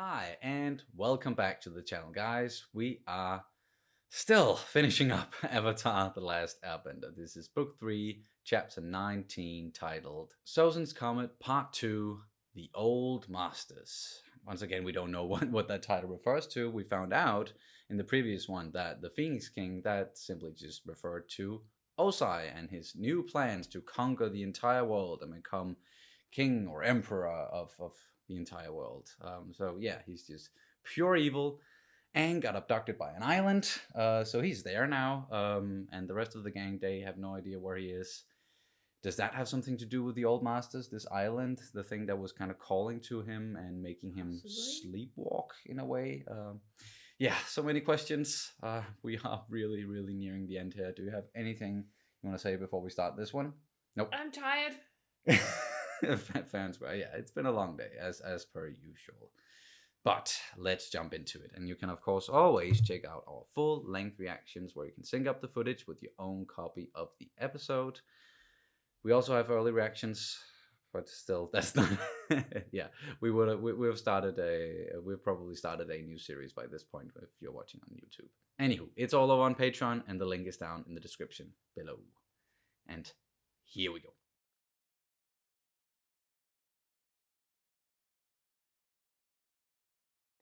Hi, and welcome back to the channel, guys. We are still finishing up Avatar: The Last Airbender. This is Book 3, Chapter 19, titled Sozin's Comet, Part 2, The Old Masters. Once again, we don't know what that title refers to. We found out in the previous one that the Phoenix King, that simply just referred to Osai and his new plans to conquer the entire world and become king or emperor of the entire world. So yeah, he's just pure evil. Aang got abducted by an island, so he's there now, and the rest of the gang, they have no idea where he is. Does that have something to do with the Old Masters, this island, the thing that was kind of calling to him and making him sleepwalk in a way? Yeah, so many questions. We are really, really nearing the end here. Do you have anything you want to say before we start this one? Nope. I'm tired. Fans, well, yeah, it's been a long day as per usual. But let's jump into it. And you can, of course, always check out our full-length reactions where you can sync up the footage with your own copy of the episode. We also have early reactions, but still, that's not... yeah, we've probably started a new series by this point if you're watching on YouTube. Anywho, it's all over on Patreon, and the link is down in the description below. And here we go.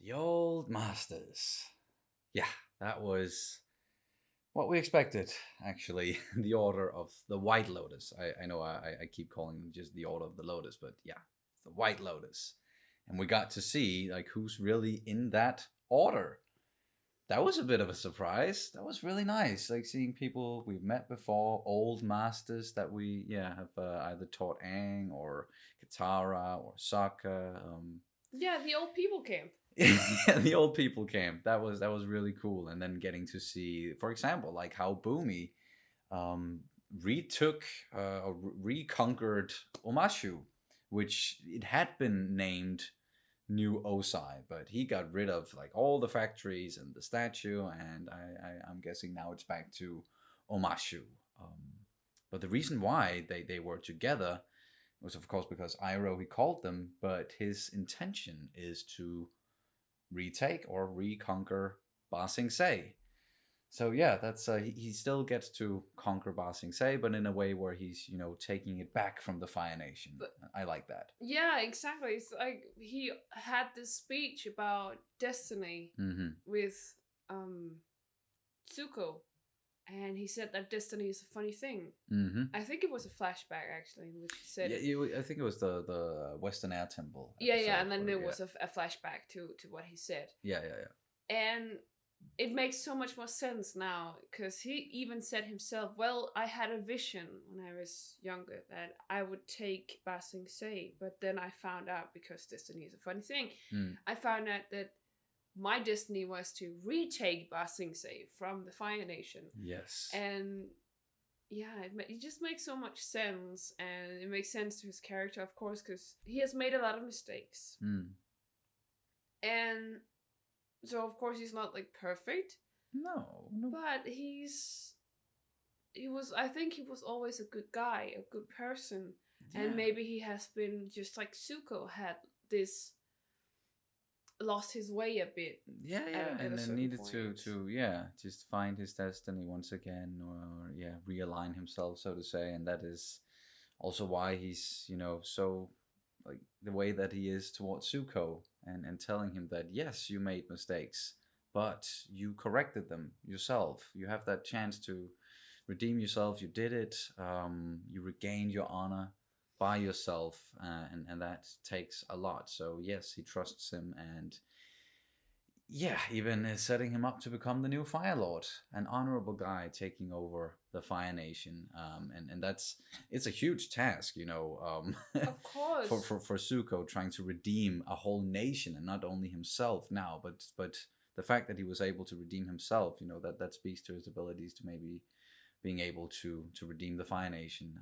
The Old Masters. Yeah, that was what we expected, actually. The Order of the White Lotus. I know I keep calling them just the Order of the Lotus, but yeah, the White Lotus. And we got to see like who's really in that order. That was a bit of a surprise. That was really nice, like seeing people we've met before, old masters that we have either taught Aang or Katara or Sokka. Yeah, the old people camp. Yeah, the old people camp. That was really cool. And then getting to see, for example, like how Boomy retook or reconquered Omashu, which it had been named New Osai, but he got rid of like all the factories and the statue, and I'm guessing now it's back to Omashu. But the reason why they were together was, of course, because Iroh, he called them, but his intention is to retake or reconquer Ba Sing Se. So yeah, that's he still gets to conquer Ba Sing Se, but in a way where he's taking it back from the Fire Nation. But, I like that. Yeah, exactly. It's like he had this speech about destiny with Zuko, and he said that destiny is a funny thing. I think it was a flashback actually, in which he said. Yeah, I think it was the Western Air Temple. Yeah, and then there was a flashback to what he said. Yeah. And it makes so much more sense now, because he even said himself, well, I had a vision when I was younger that I would take Ba Sing Se, but then I found out, because destiny is a funny thing, I found out that my destiny was to retake Ba Sing Se from the Fire Nation. Yes. And yeah, it just makes so much sense, and it makes sense to his character, of course, because he has made a lot of mistakes. And so, of course, he's not, like, perfect. No. But I think he was always a good guy, a good person. Yeah. And maybe he has been, just like Zuko had this, lost his way a bit. Yeah, and then needed to just find his destiny once again, or realign himself, so to say. And that is also why he's, so like the way that he is towards Zuko, and telling him that yes, you made mistakes, but you corrected them yourself. You have that chance to redeem yourself. You did it. You regained your honor by yourself, and that takes a lot. So yes, he trusts him, and even is setting him up to become the new Fire Lord, an honorable guy taking over the Fire Nation. And it's a huge task, of course, for Zuko, trying to redeem a whole nation, and not only himself now, but the fact that he was able to redeem himself, that speaks to his abilities to maybe being able to redeem the Fire Nation,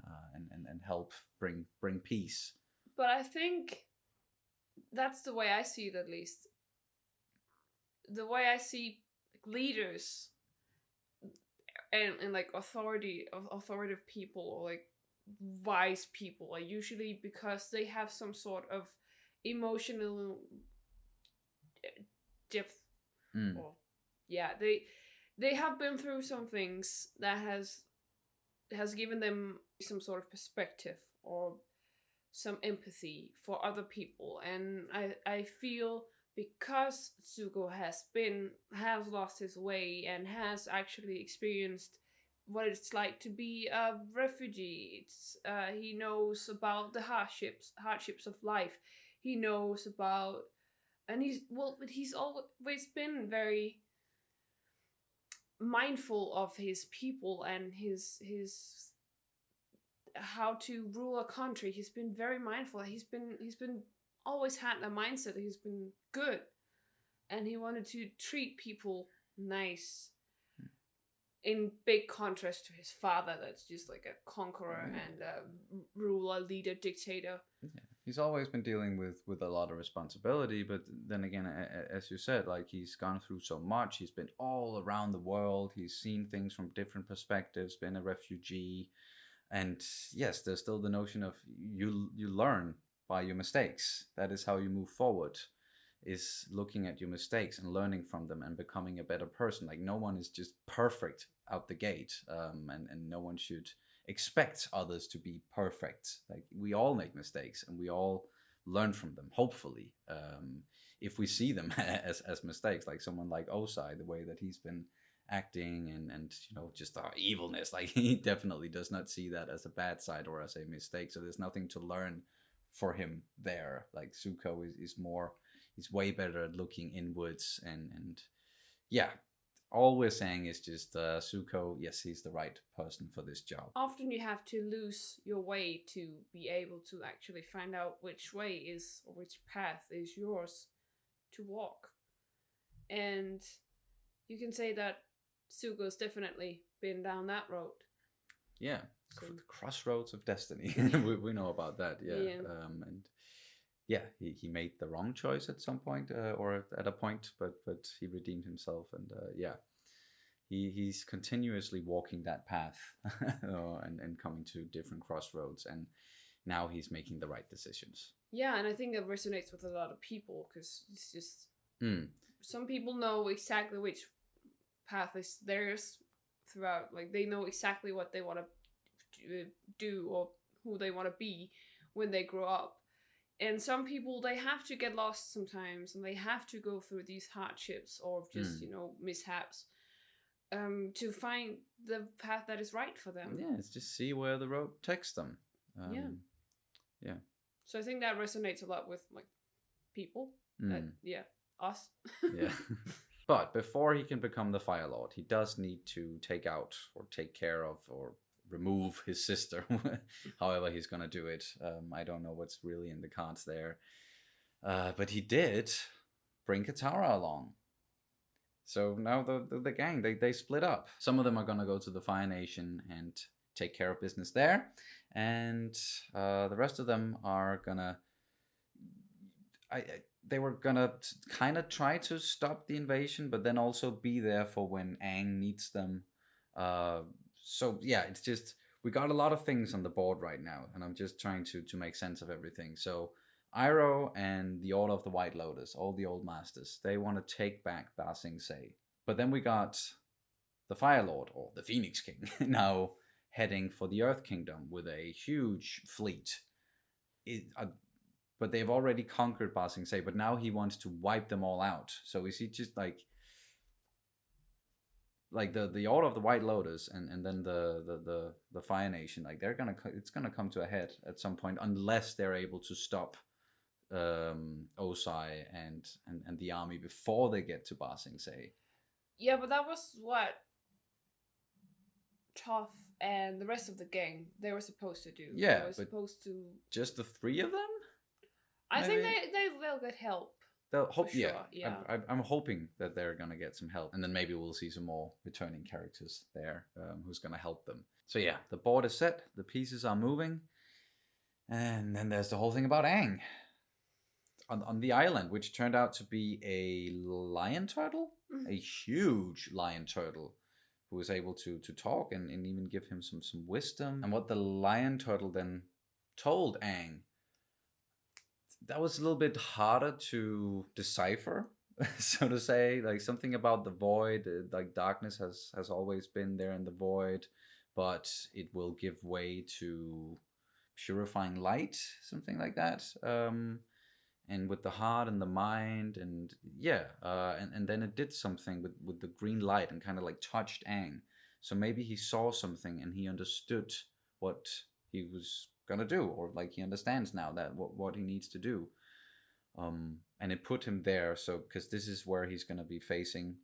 and help bring peace. But I think that's the way I see it, at least. The way I see leaders and like authoritative people, or like wise people, are usually because they have some sort of emotional depth. Mm. Or yeah, they have been through some things that has given them some sort of perspective or some empathy for other people. And I feel because Zuko has lost his way and has actually experienced what it's like to be a refugee. He knows about the hardships of life. He knows about, and he's always been very mindful of his people and his how to rule a country. He's been very mindful. He's been always had a mindset. He's been good, and he wanted to treat people nice. In big contrast to his father, that's just like a conqueror and a ruler, leader, dictator. Yeah. He's always been dealing with a lot of responsibility, but then again, as you said, like he's gone through so much. He's been all around the world. He's seen things from different perspectives. Been a refugee, and yes, there's still the notion of you learn by your mistakes. That is how you move forward. Is looking at your mistakes and learning from them and becoming a better person. Like no one is just perfect out the gate, and no one should expect others to be perfect. Like we all make mistakes and we all learn from them. Hopefully, if we see them as mistakes, like someone like Osai, the way that he's been acting and just our evilness, like he definitely does not see that as a bad side or as a mistake. So there's nothing to learn for him there. Like Zuko is more. He's way better at looking inwards, and yeah, all we're saying is just Zuko, yes, he's the right person for this job. Often you have to lose your way to be able to actually find out which way is, or which path is yours to walk. And you can say that Zuko's definitely been down that road. Yeah, So, the Crossroads of Destiny. we know about that, yeah. And yeah, he made the wrong choice at some point, or at a point, but he redeemed himself, and yeah, he's continuously walking that path, and coming to different crossroads, and now he's making the right decisions. Yeah, and I think that resonates with a lot of people because it's just some people know exactly which path is theirs throughout. Like they know exactly what they want to do or who they want to be when they grow up. And some people, they have to get lost sometimes, and they have to go through these hardships or just mishaps to find the path that is right for them. Yeah, it's just see where the road takes them. Yeah. So I think that resonates a lot with like people. Us. Yeah. But before he can become the Fire Lord, he does need to take out or take care of or remove his sister. However he's gonna do it, I don't know what's really in the cards there, but he did bring Katara along. So now the gang, they split up. Some of them are gonna go to the Fire Nation and take care of business there, and the rest of them are gonna they were gonna kind of try to stop the invasion, but then also be there for when Aang needs them. So yeah, it's just we got a lot of things on the board right now, and I'm just trying to make sense of everything. So Iroh and the Order of the White Lotus, all the old masters, they want to take back Ba Sing Se. But then we got the Fire Lord, or the Phoenix King, now heading for the Earth Kingdom with a huge fleet. But they've already conquered Ba Sing Se, but now he wants to wipe them all out. So is he just like the Order of the White Lotus and then the Fire Nation, like it's gonna come to a head at some point unless they're able to stop Osai and the army before they get to Ba Sing Se. Yeah, but that was what Toph and the rest of the gang they were supposed to do. Yeah, they were supposed to just the three of them. I think they'll get help. They'll hope, sure, yeah. I'm hoping that they're gonna get some help, and then maybe we'll see some more returning characters there who's gonna help them. So yeah, the board is set, the pieces are moving, and then there's the whole thing about Aang on the island, which turned out to be a lion turtle, a huge lion turtle, who was able to talk and even give him some wisdom. And what the lion turtle then told Aang, that was a little bit harder to decipher. so to say. Like something about the void, like darkness has always been there in the void, but it will give way to purifying light, something like that. And with the heart and the mind, and yeah, and then it did something with the green light and kind of like touched Aang. So maybe he saw something and he understood what he was gonna do, or like he understands now that what he needs to do. And it put him there. So because this is where he's gonna be facing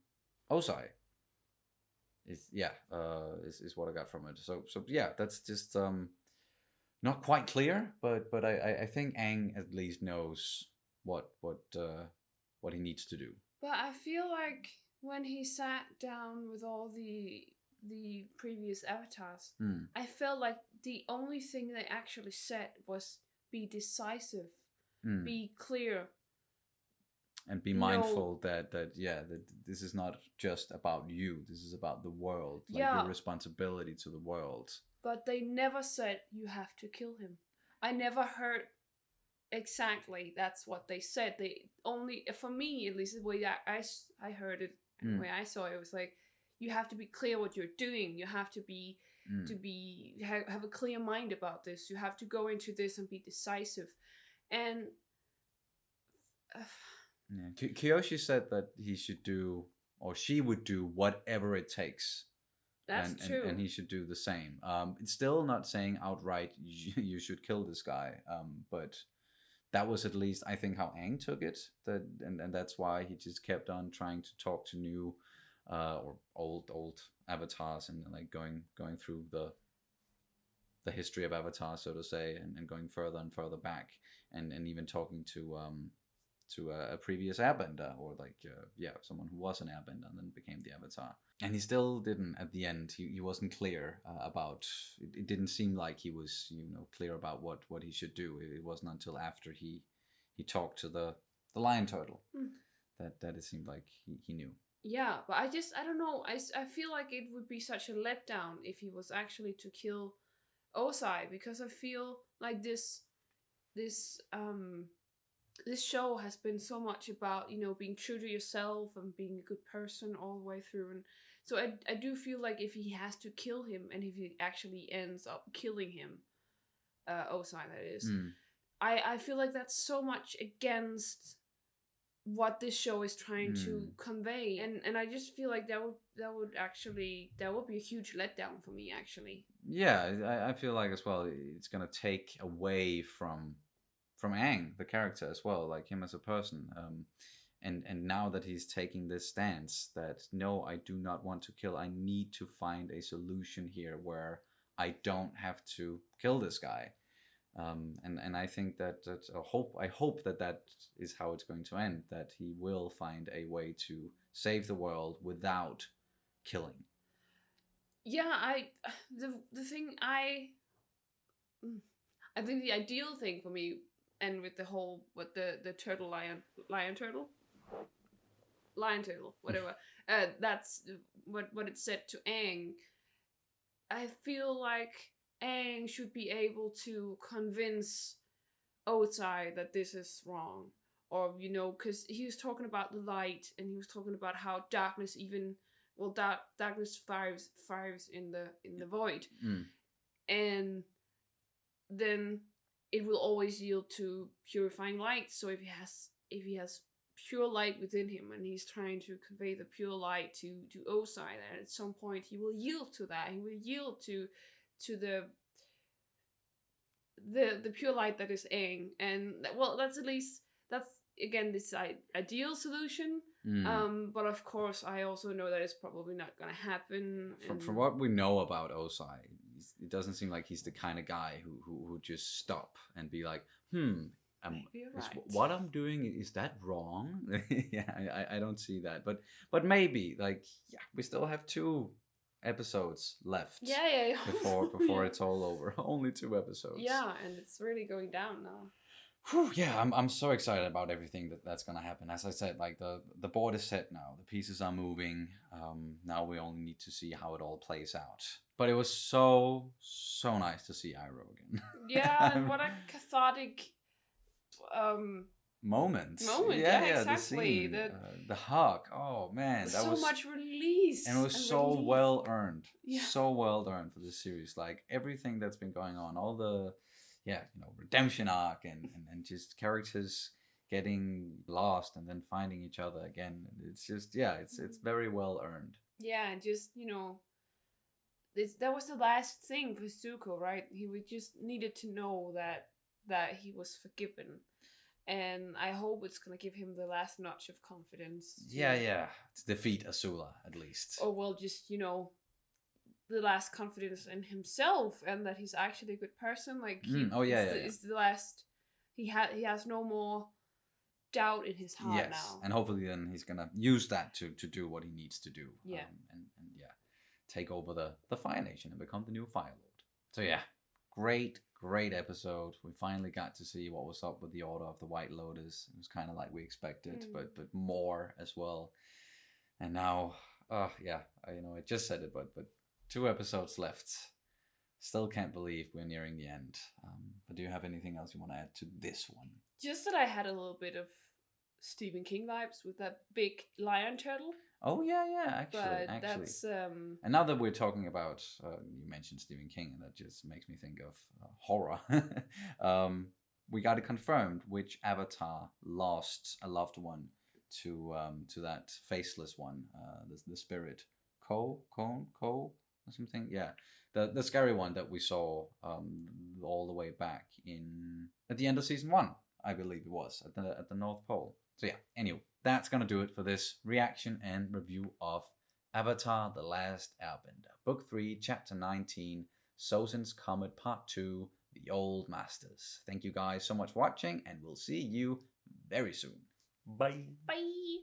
Osai. Is what I got from it. So yeah, that's just not quite clear, but I think Aang at least knows what he needs to do. But I feel like when he sat down with all the previous avatars, I felt like the only thing they actually said was be decisive, be clear, and be mindful that this is not just about you. This is about the world, like your responsibility to the world. But they never said you have to kill him. I never heard exactly that's what they said. They only, for me at least, the way that I heard it and the way I saw it, it was like you have to be clear what you're doing. You have to be have a clear mind about this. You have to go into this and be decisive. And Kyoshi said that he should do, or she would do, whatever it takes. That's true. And he should do the same. It's still not saying outright you should kill this guy, but that was at least, I think, how Aang took it. And that's why he just kept on trying to talk to new or old avatars, and like going through the history of Avatar, so to say, and going further and further back, and even talking to a previous Airbender, or like someone who was an Airbender and then became the Avatar. And he still didn't, at the end, he wasn't clear about it. Didn't seem like he was clear about what he should do. It wasn't until after he talked to the lion turtle that it seemed like he knew. Yeah, but I don't know. I feel like it would be such a letdown if he was actually to kill Osai, because I feel like this show has been so much about being true to yourself and being a good person all the way through, and so I do feel like if he has to kill him, and if he actually ends up killing him, Osai that is, I feel like that's so much against what this show is trying to convey, and I just feel like that would be a huge letdown for me, actually. Yeah, I feel like as well it's gonna take away from Aang, the character, as well, like him as a person. And now that he's taking this stance that no, I do not want to kill. I need to find a solution here where I don't have to kill this guy. And I think that I hope that is how it's going to end. That he will find a way to save the world without killing. Yeah, the thing I think the ideal thing for me, and with the whole the turtle lion turtle, whatever, that's what it said to Aang. I feel like Aang should be able to convince Ozai that this is wrong, or because he was talking about the light, and he was talking about how darkness darkness thrives in the void, and then it will always yield to purifying light. So if he has pure light within him, and he's trying to convey the pure light to Osai, that at some point he will yield to that. He will yield to the pure light that is Aang, and that's again this ideal solution. But of course, I also know that it's probably not gonna happen. From what we know about Osai, it doesn't seem like he's the kind of guy who would just stop and be like, what I'm doing, is that wrong? Yeah, I don't see that, but maybe, like, we still have 2 episodes left. Yeah. before it's all over. Only 2 episodes. Yeah, and it's really going down now. Whew, yeah, I'm so excited about everything that's gonna happen. As I said, like the board is set now. The pieces are moving. Now we only need to see how it all plays out. But it was so nice to see Iroh again. Yeah, and what a cathartic moment. Moment, Yeah, yeah, yeah, the exactly. scene, The the hug. Oh man, that so was, much release. and it was and so relief. well earned. Yeah. So well earned for this series. Like everything that's been going on, all the, yeah, redemption arc, and just characters getting lost and then finding each other again. It's just, yeah, it's very well earned. Yeah, and just that was the last thing for Zuko, right? He would just needed to know that he was forgiven, and I hope it's gonna give him the last notch of confidence. Yeah, to defeat Azula at least. Or well, just the last confidence in himself, and that he's actually a good person. Like it's the last. He has no more doubt in his heart now. And hopefully then he's gonna use that to do what he needs to do. Yeah. And yeah, take over the Fire Nation and become the new Fire Lord. So yeah, great episode. We finally got to see what was up with the Order of the White Lotus. It was kind of like we expected, but more as well. And now, I just said it, but 2 episodes left. Still can't believe we're nearing the end. But do you have anything else you want to add to this one? Just that I had a little bit of Stephen King vibes with that big lion turtle. Oh yeah, actually. That's And now that we're talking about, you mentioned Stephen King, and that just makes me think of horror. We got it confirmed which avatar lost a loved one to that faceless one, the spirit, Ko or something. Yeah, the scary one that we saw all the way back at the end of season 1, I believe it was, at the North Pole. So yeah, anyway, that's gonna do it for this reaction and review of Avatar: The Last Airbender, Book 3, Chapter 19, Sozin's Comet Part 2, The Old Masters. Thank you guys so much for watching, and we'll see you very soon. Bye. Bye.